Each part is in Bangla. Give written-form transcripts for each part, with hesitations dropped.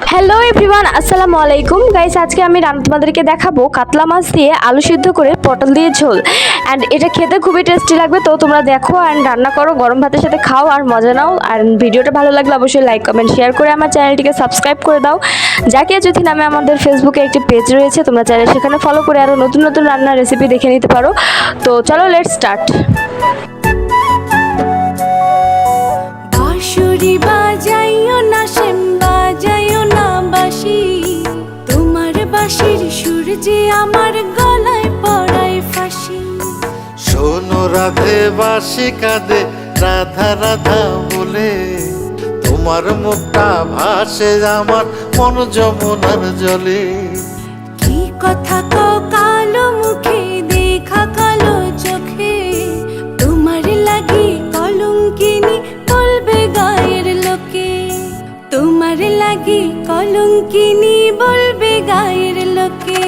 হ্যালো এভরিওয়ান, আসসালামু আলাইকুম গাইস। আজকে আমি তোমাদেরকে দেখাবো কাতলা মাছ দিয়ে আলু সিদ্ধ করে পটল দিয়ে ঝোল। অ্যান্ড এটা খেতে খুবই টেস্টি লাগবে, তো তোমরা দেখো অ্যান্ড রান্না করো, গরম ভাতের সাথে খাও আর মজা নাও। আর ভিডিওটা ভালো লাগলে অবশ্যই লাইক কমেন্ট শেয়ার করে আমার চ্যানেলটিকে সাবস্ক্রাইব করে দাও। জাকিয়া জ্যোতি নামে আমাদের ফেসবুকে একটি পেজ রয়েছে, তোমরা চাইলে সেখানে ফলো করে আরও নতুন নতুন রান্নার রেসিপি দেখে নিতে পারো। তো চলো লেটস স্টার্ট। বাজাইও না শ্যাম, বাজাইও না বাঁশি, তোমার বাঁশির সুর যে আমার গলায় পড়ায় ফাঁসি। শোনো রাধে বাঁশি কাঁদে রাধা রাধা বলে, তোমার মুখটা ভাসে আমার মন যমুনার জলে। কি কথা কও কালো মুখে, দেখা কালো চোখে, তোমার লাগি কলঙ্কিনী বলবে গায়ের লোকে, তোমার লাগি কলঙ্কিনী বলবে গায়ের লোকে।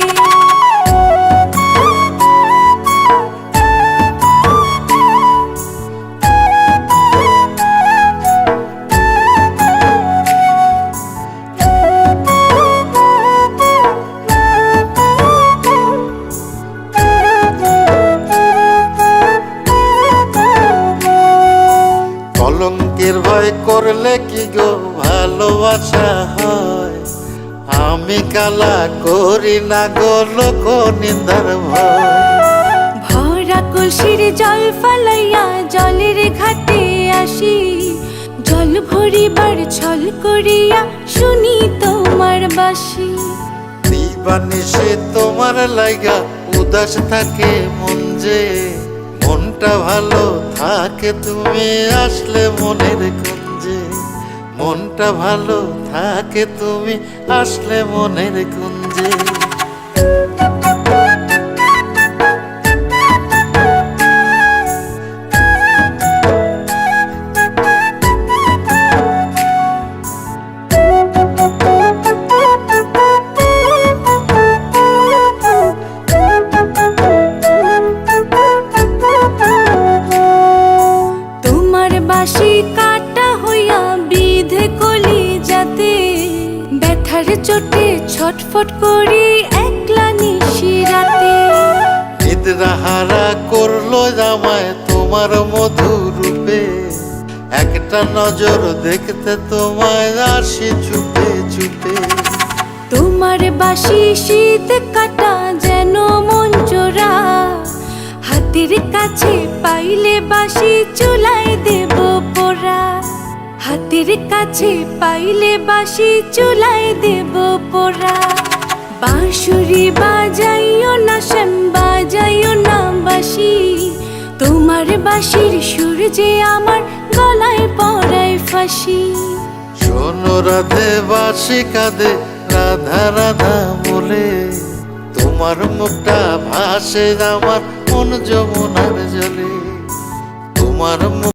কলঙ্কের ভয় করলে কি গো ভালোবাসা হয়? আমি কালা করি না গো লোক নিন্দার ভয়। ভরা কলসির জল ফালাইয়া জলের ঘাটে আসি, জল ভরিবার ছল করিয়া শুনি তোমার বাঁশি। দিবানিশে তোমার লাইগা উদাস থাকে মন যে, মনটা ভালো থাকে তুমি আসলে মনের কুঞ্জে, মনটা ভালো থাকে তুমি আসলে মনের কুঞ্জে। বাঁশি কাটা হইয়া বিধে কলি যাতে, ব্যথার চোটে ছটফট করি একলা নিশি রাতে। নিদ্রাহারা করলো জামায় তোমার মধুর রূপে, একটা নজর দেখতে তোমায় আসি চুপে চুপে। তোমার বাঁশি শীত কাটা যেন মন চোরা, হাতের কাছে পাইলে বাঁশি চুলায় দেব পোড়া, হাতের কাছে পাইলে বাঁশি চুলায় দেব পোড়া। বাঁশুরি বাজাইও না শ্যাম, বাজাইও না বাঁশি, তোমার বাঁশির সুর যে আমার গলায় পড়ায় ফাঁসি। শোনো রাধে বাঁশি কাঁদে রাধা রাধা বলে, তোমার মুখটা ভাসে আমার মন যমুনার জলে, তোমার মুখ